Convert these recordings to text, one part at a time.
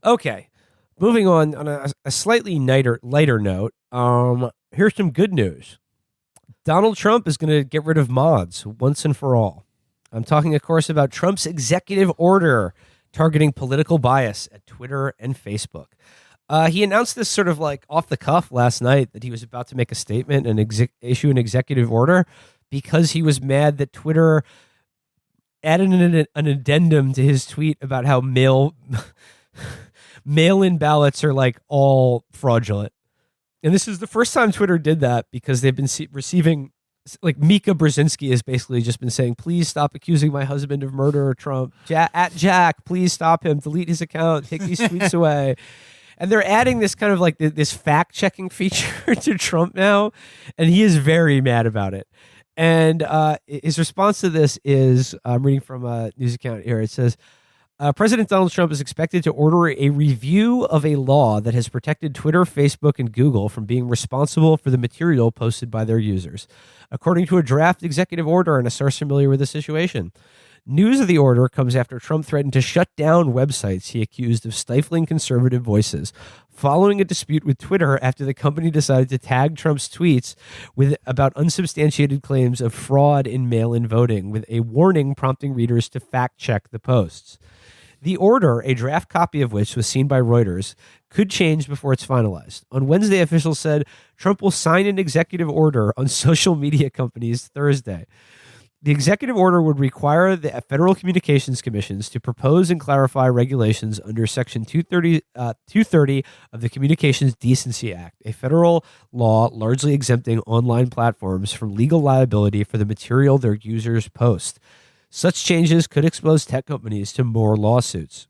Okay, moving on a slightly lighter note. Here's some good news. Donald Trump is going to get rid of mods once and for all. I'm talking, of course, about Trump's executive order targeting political bias at Twitter and Facebook. He announced this sort of like off the cuff last night that he was about to make a statement and issue an executive order because he was mad that Twitter added an addendum to his tweet about how mail-in ballots are like all fraudulent. And this is the first time Twitter did that because they've been receiving, like Mika Brzezinski has basically just been saying, please stop accusing my husband of murder, Trump. At Jack, please stop him. Delete his account. Take these tweets away. And they're adding this kind of like this fact-checking feature to Trump now. And he is very mad about it. And his response to this is, I'm reading from a news account here. It says, President Donald Trump is expected to order a review of a law that has protected Twitter, Facebook, and Google from being responsible for the material posted by their users, according to a draft executive order and a source familiar with the situation. News of the order comes after Trump threatened to shut down websites he accused of stifling conservative voices, following a dispute with Twitter after the company decided to tag Trump's tweets about unsubstantiated claims of fraud in mail-in voting, with a warning prompting readers to fact-check the posts. The order, a draft copy of which was seen by Reuters, could change before it's finalized. On Wednesday, officials said Trump will sign an executive order on social media companies Thursday. The executive order would require the Federal Communications Commissions to propose and clarify regulations under Section 230 of the Communications Decency Act, a federal law largely exempting online platforms from legal liability for the material their users post. Such changes could expose tech companies to more lawsuits.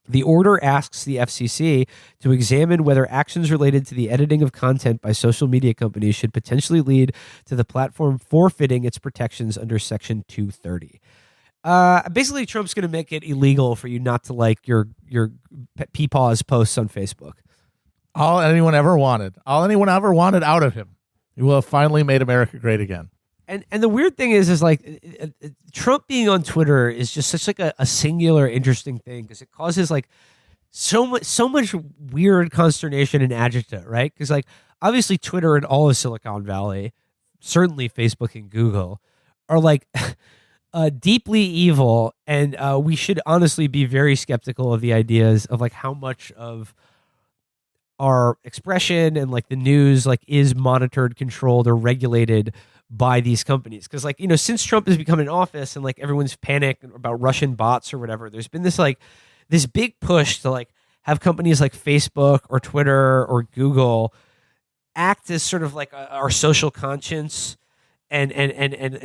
The order asks the FCC to examine whether actions related to the editing of content by social media companies should potentially lead to the platform forfeiting its protections under Section 230. Basically, Trump's going to make it illegal for you not to like your Peepaw's posts on Facebook. All anyone ever wanted out of him. He will have finally made America great again. And the weird thing is like Trump being on Twitter is just such like a singular interesting thing because it causes like so much weird consternation and agita, right? Because like obviously Twitter and all of Silicon Valley, certainly Facebook and Google, are like deeply evil, and we should honestly be very skeptical of the ideas of like how much of our expression and like the news like is monitored, controlled, or regulated by these companies. Because like, you know, since Trump has become in office and like everyone's panicked about Russian bots or whatever, there's been this like this big push to like have companies like Facebook or Twitter or Google act as sort of like our social conscience and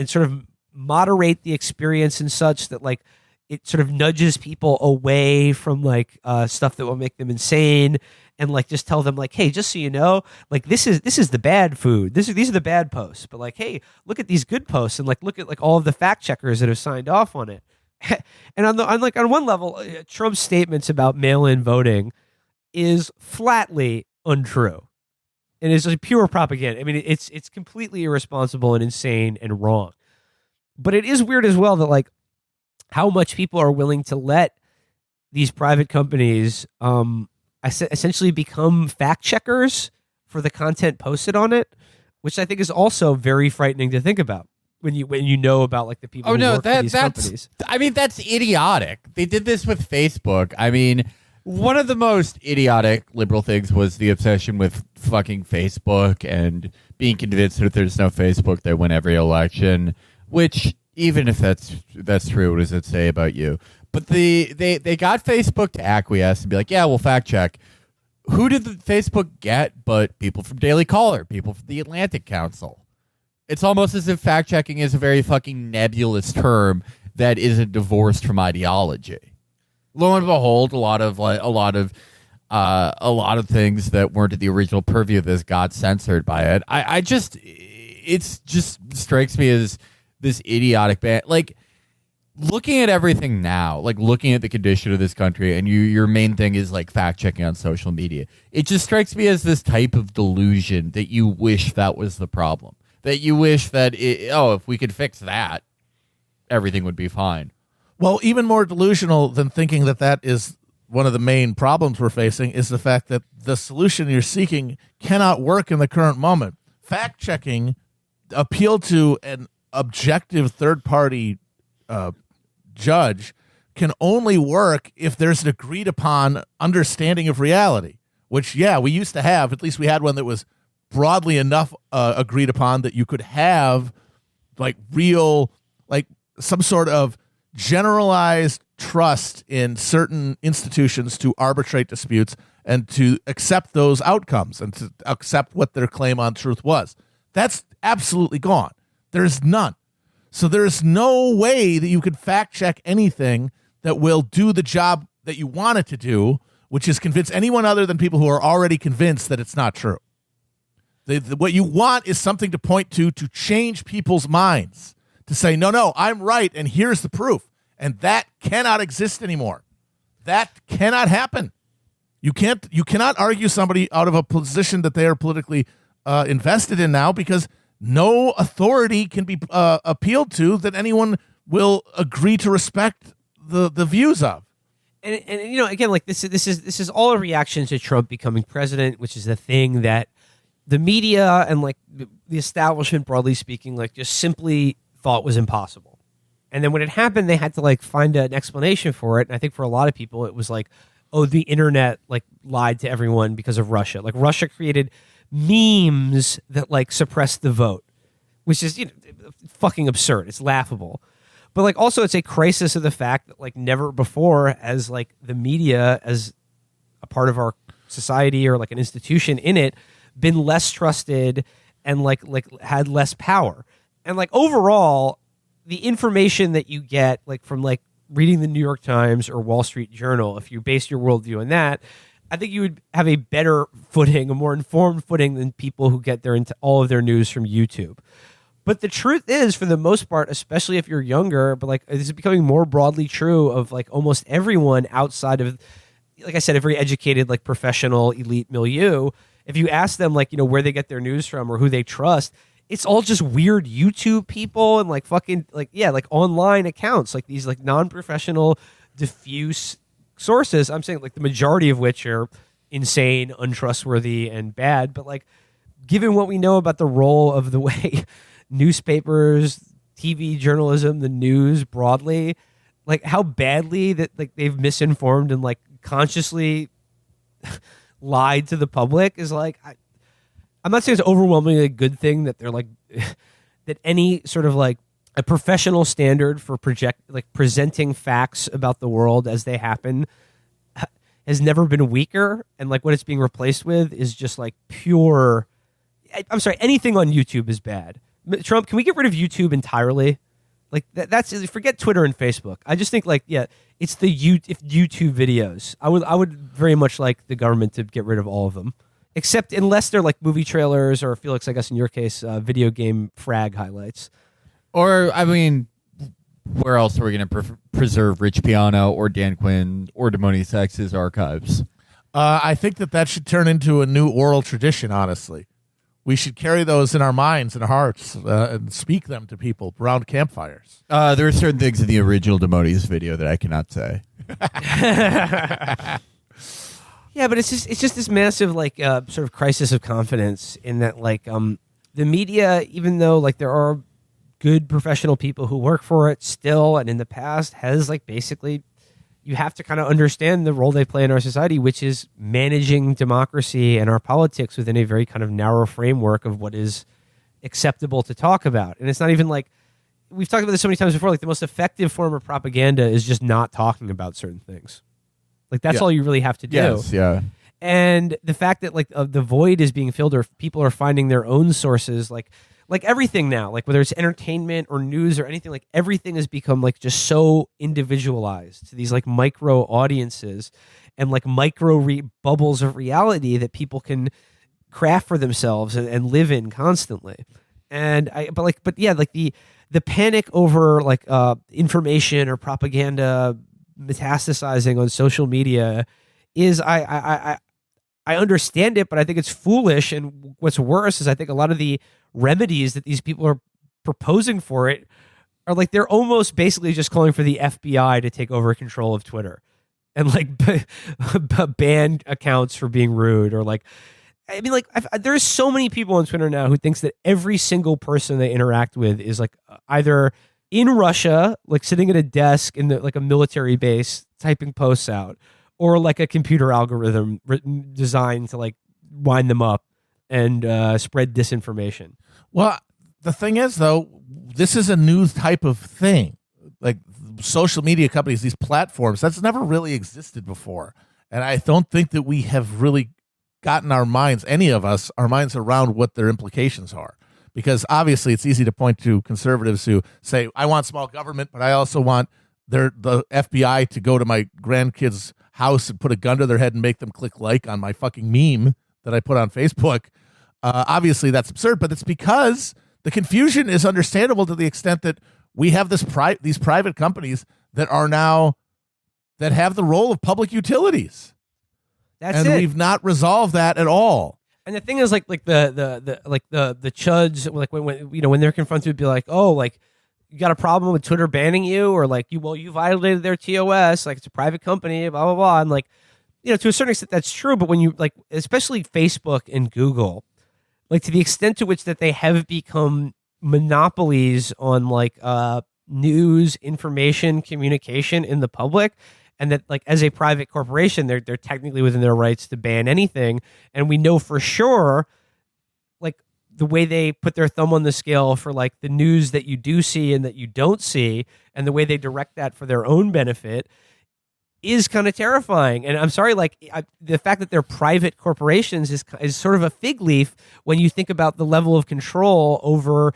sort of moderate the experience and such that like it sort of nudges people away from like stuff that will make them insane, and like just tell them like, hey, just so you know, like this is the bad food. These are the bad posts. But like, hey, look at these good posts, and like look at like all of the fact checkers that have signed off on it. And on one level, Trump's statements about mail-in voting is flatly untrue. And it's like pure propaganda. I mean, it's completely irresponsible and insane and wrong. But it is weird as well that like how much people are willing to let these private companies essentially become fact checkers for the content posted on it, which I think is also very frightening to think about when you know about like the people who work for these companies. I mean, that's idiotic. They did this with Facebook. I mean, one of the most idiotic liberal things was the obsession with fucking Facebook and being convinced that if there's no Facebook, they win every election, which even if that's true, what does it say about you? But they got Facebook to acquiesce and be like, yeah, we'll fact check. Who did the Facebook get but people from Daily Caller, people from the Atlantic Council? It's almost as if fact checking is a very fucking nebulous term that isn't divorced from ideology. Lo and behold, a lot of things that weren't at the original purview of this got censored by it. It just strikes me as this idiotic ban. Like, looking at everything now, like looking at the condition of this country, and your main thing is like fact checking on social media. It just strikes me as this type of delusion that you wish that was the problem. That you wish that if we could fix that, everything would be fine. Well, even more delusional than thinking that is one of the main problems we're facing is the fact that the solution you're seeking cannot work in the current moment. Fact checking appeal to an objective third party judge can only work if there's an agreed upon understanding of reality, which, yeah, we used to have. At least we had one that was broadly enough agreed upon that you could have like real, like some sort of generalized trust in certain institutions to arbitrate disputes and to accept those outcomes and to accept what their claim on truth was. That's absolutely gone. There's none. So there's no way that you could fact check anything that will do the job that you want it to do, which is convince anyone other than people who are already convinced that it's not true. What you want is something to point to change people's minds, to say, no, I'm right, and here's the proof. And that cannot exist anymore. That cannot happen. You cannot argue somebody out of a position that they are politically invested in now, because no authority can be appealed to that anyone will agree to respect the views of. And you know, again, like this is all a reaction to Trump becoming president, which is the thing that the media and like the establishment, broadly speaking, like just simply thought was impossible. And then when it happened, they had to like find an explanation for it. And I think for a lot of people, it was like, oh, the internet like lied to everyone because of Russia. Like Russia created memes that like suppressed the vote, which is, you know, fucking absurd. It's laughable. But like also it's a crisis of the fact that like never before as like the media as a part of our society or like an institution in it been less trusted and like had less power. And like overall, the information that you get like from like reading the New York Times or Wall Street Journal, if you base your worldview on that, I think you would have a better footing, a more informed footing than people who get into all of their news from YouTube. But the truth is, for the most part, especially if you're younger, but like this is becoming more broadly true of like almost everyone outside of, like I said, a very educated, like professional elite milieu. If you ask them like, you know, where they get their news from or who they trust, it's all just weird YouTube people and like fucking like, yeah, like online accounts, like these like non-professional, diffuse sources. I'm saying like the majority of which are insane, untrustworthy, and bad. But like, given what we know about the role of the way newspapers, TV journalism, the news broadly, like how badly that like they've misinformed and like consciously lied to the public is like, I'm not saying it's overwhelmingly a good thing that they're like that any sort of like a professional standard for presenting facts about the world as they happen has never been weaker, and like what it's being replaced with is just like pure. I'm sorry, anything on YouTube is bad. Trump, can we get rid of YouTube entirely? Like that's forget Twitter and Facebook. I just think like, yeah, it's the YouTube videos. I would very much like the government to get rid of all of them, except unless they're like movie trailers or, Felix, I guess in your case, video game frag highlights. Or I mean, where else are we going to preserve Rich Piano or Dan Quinn or Damoni Sex's archives? I think that should turn into a new oral tradition. Honestly. We should carry those in our minds and hearts and speak them to people around campfires. There are certain things in the original Demoni's video that I cannot say. Yeah, but it's just this massive like sort of crisis of confidence in that like the media, even though like there are good professional people who work for it still, and in the past has like basically you have to kind of understand the role they play in our society, which is managing democracy and our politics within a very kind of narrow framework of what is acceptable to talk about. And it's not even like, we've talked about this so many times before, like the most effective form of propaganda is just not talking about certain things. Like that's all you really have to do. Yes, yeah. And the fact that like the void is being filled or people are finding their own sources, like everything now, like whether it's entertainment or news or anything, like everything has become like just so individualized to these like micro audiences and like micro bubbles of reality that people can craft for themselves and live in constantly. And but the panic over like information or propaganda metastasizing on social media is I understand it, but I think it's foolish. And what's worse is I think a lot of the remedies that these people are proposing for it are like they're almost basically just calling for the FBI to take over control of Twitter. and like ban accounts for being rude, or like, I mean, like there's so many people on Twitter now who thinks that every single person they interact with is like either in Russia, like sitting at a desk in like a military base typing posts out, or like a computer algorithm written designed to like wind them up and spread disinformation. Well, the thing is, though, this is a new type of thing. Like social media companies, these platforms, that's never really existed before. And I don't think that we have really gotten our minds around what their implications are. Because obviously it's easy to point to conservatives who say, I want small government, but I also want the FBI to go to my grandkids' house and put a gun to their head and make them click like on my fucking meme that I put on Facebook. Obviously that's absurd, but it's because the confusion is understandable to the extent that we have these private companies that have the role of public utilities. And we've not resolved that at all. And the thing is, like the chuds, like when they're confronted, would be like, oh, like you got a problem with Twitter banning you, or like you violated their TOS, like it's a private company, blah blah blah, and like to a certain extent that's true, but when you like, especially Facebook and Google, like to the extent to which that they have become monopolies on like news, information, communication in the public. And that, like, as a private corporation, they're technically within their rights to ban anything. And we know for sure, like, the way they put their thumb on the scale for, like, the news that you do see and that you don't see, and the way they direct that for their own benefit is kind of terrifying. And I'm sorry, like, the fact that they're private corporations is sort of a fig leaf when you think about the level of control over,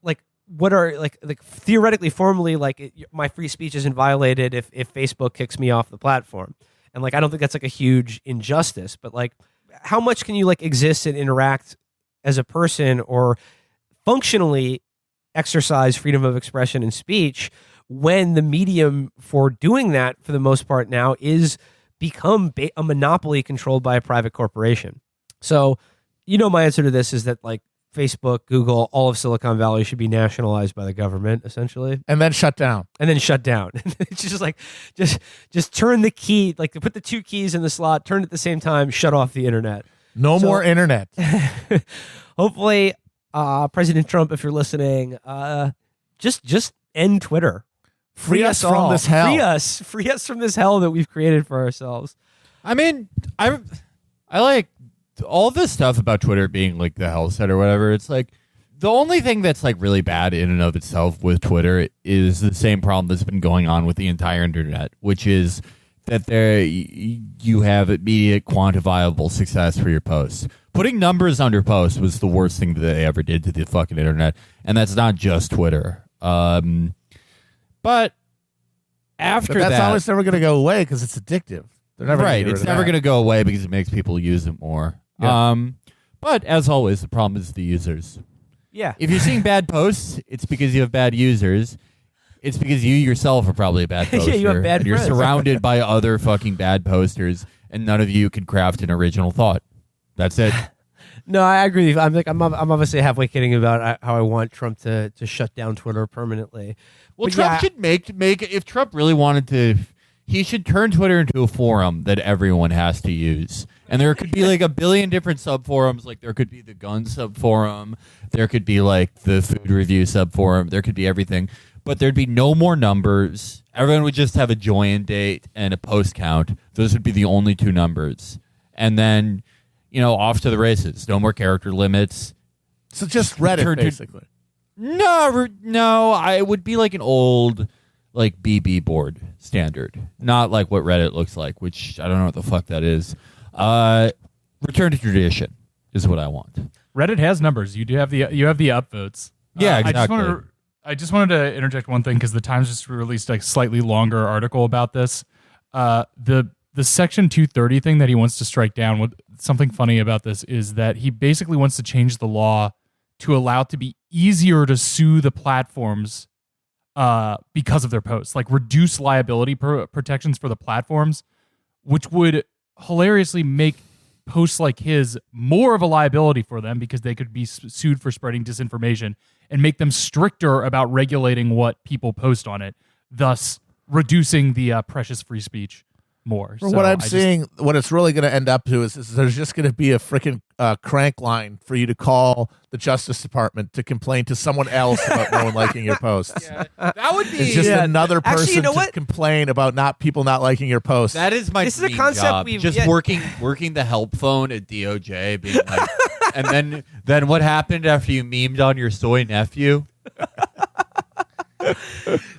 like, what are like theoretically, formally, like my free speech isn't violated if Facebook kicks me off the platform. And like, I don't think that's like a huge injustice, but like, how much can you like exist and interact as a person or functionally exercise freedom of expression and speech when the medium for doing that for the most part now is become a monopoly controlled by a private corporation? So, my answer to this is that like, Facebook, Google, all of Silicon Valley should be nationalized by the government, essentially, and then shut down. It's just like, just turn the key, like put the two keys in the slot, turn it at the same time, shut off the internet. No more internet. Hopefully, President Trump, if you're listening, just end Twitter. Free us from this hell. Free us from this hell that we've created for ourselves. I mean, I like all this stuff about Twitter being like the hell set or whatever. It's like the only thing that's like really bad in and of itself with Twitter is the same problem that's been going on with the entire internet, which is that you have immediate quantifiable success for your posts. Putting numbers under posts was the worst thing that they ever did to the fucking internet, and that's not just Twitter. But after that's always never going to go away because it's addictive. They're never right. It's never going to go away because it makes people use it more. Yeah. But as always, the problem is the users. Yeah. If you're seeing bad posts, it's because you have bad users. It's because you yourself are probably a bad poster. Yeah, you have bad and you're friends. surrounded by other fucking bad posters, and none of you can craft an original thought. That's it. No, I agree. I'm obviously halfway kidding about how I want Trump to shut down Twitter permanently. Well, But Trump should make if Trump really wanted to, he should turn Twitter into a forum that everyone has to use. And there could be like a billion different subforums. Like there could be the gun subforum. There could be like the food review subforum. There could be everything. But there'd be no more numbers. Everyone would just have a join date and a post count. Those would be the only two numbers. And then, off to the races. No more character limits. So just Reddit, basically. No, it would be like an old like BB board standard. Not like what Reddit looks like, which I don't know what the fuck that is. Return to tradition is what I want. Reddit has numbers. You have the upvotes. Yeah, exactly. I just wanted to interject one thing because the Times just released a slightly longer article about this. The Section 230 thing that he wants to strike down. What something funny about this is that he basically wants to change the law to allow it to be easier to sue the platforms because of their posts, like reduce liability protections for the platforms, which would hilariously make posts like his more of a liability for them because they could be sued for spreading disinformation, and make them stricter about regulating what people post on it, thus reducing the precious free speech. more. From So what I'm I just- seeing, what it's really going to end up to is there's just going to be a freaking crank line for you to call the Justice Department to complain to someone else about no one liking your posts. That would be It's just another person Actually, you know to what? complain about people not liking your posts. that is my This is a dream concept job. we've Just yet- working the help phone at DOJ, being like, and then what happened after you memed on your soy nephew?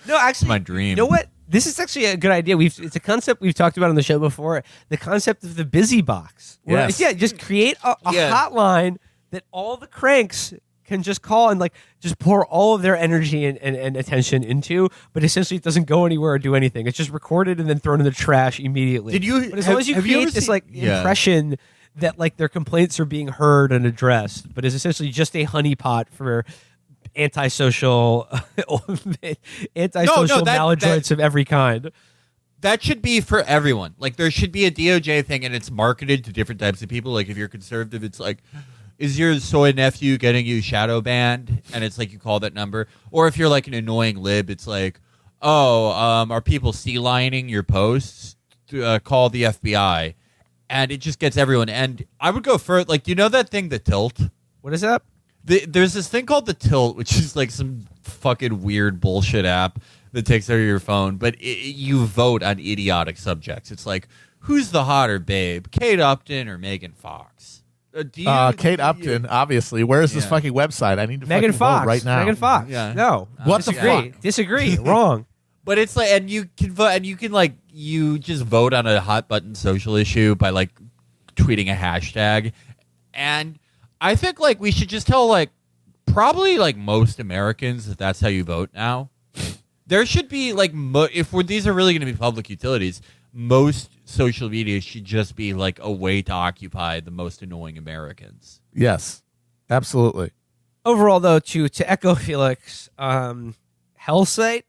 No, actually, my dream. You know what? This is actually a good idea. It's a concept we've talked about on the show before. The concept of the busy box. Where Yes. it's, yeah, just create a Yeah. hotline that all the cranks can just call and like just pour all of their energy and attention into, but essentially it doesn't go anywhere or do anything. It's just recorded and then thrown in the trash immediately. Did you- But as long as you have you create ever this seen- like Yeah. impression that like their complaints are being heard and addressed, but is essentially just a honeypot for antisocial maladroits of every kind. That should be for everyone. Like, there should be a DOJ thing, and it's marketed to different types of people. Like, if you're conservative, it's like, is your soy nephew getting you shadow banned? And it's like you call that number. Or if you're like an annoying lib, it's like, are people sea lining your posts? Call the FBI. And it just gets everyone. And I would go for like, you know that thing, the tilt? What is that? There's this thing called the tilt, which is like some fucking weird bullshit app that takes over your phone, but you vote on idiotic subjects. It's like, who's the hotter babe, Kate Upton or Megan Fox? Kate Upton, obviously. Where is this Yeah. fucking website? I need to Megan fucking Fox vote right now. Megan Fox. Yeah. No. What the Disagree. fuck? Disagree. Wrong. But it's like, and you can vote, and you can like, you just vote on a hot button social issue by like tweeting a hashtag. And I think like we should just tell like probably like most Americans that that's how you vote now. There should be like, these are really going to be public utilities, most social media should just be like a way to occupy the most annoying Americans. Yes, absolutely. Overall, though, to echo Felix, hell site,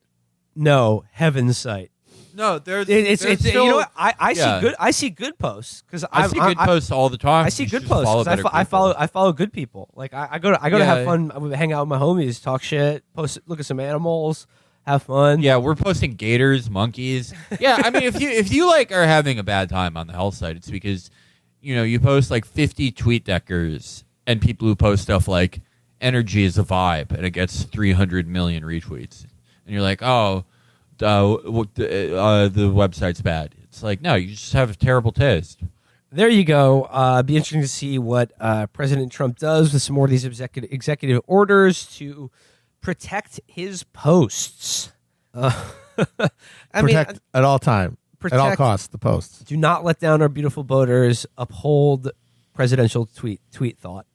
no, heaven site. No, there's It's still, you know what? I yeah. see good posts because I see good posts all the time. I see You good should just posts. follow 'Cause better I people. follow good people. Like I go to Yeah. have fun, I would hang out with my homies, talk shit, post, look at some animals, have fun. Yeah, we're posting gators, monkeys. Yeah, I mean, if you like are having a bad time on the health site, it's because you post like 50 tweet deckers and people who post stuff like energy is a vibe and it gets 300 million retweets, and you're like, oh, the website's bad. It's like, no, you just have a terrible taste. There you go. Be interesting to see what President Trump does with some more of these executive orders to protect his posts. Protect at all time, at all protect- costs, the posts. Do not let down our beautiful voters. Uphold presidential tweet thought.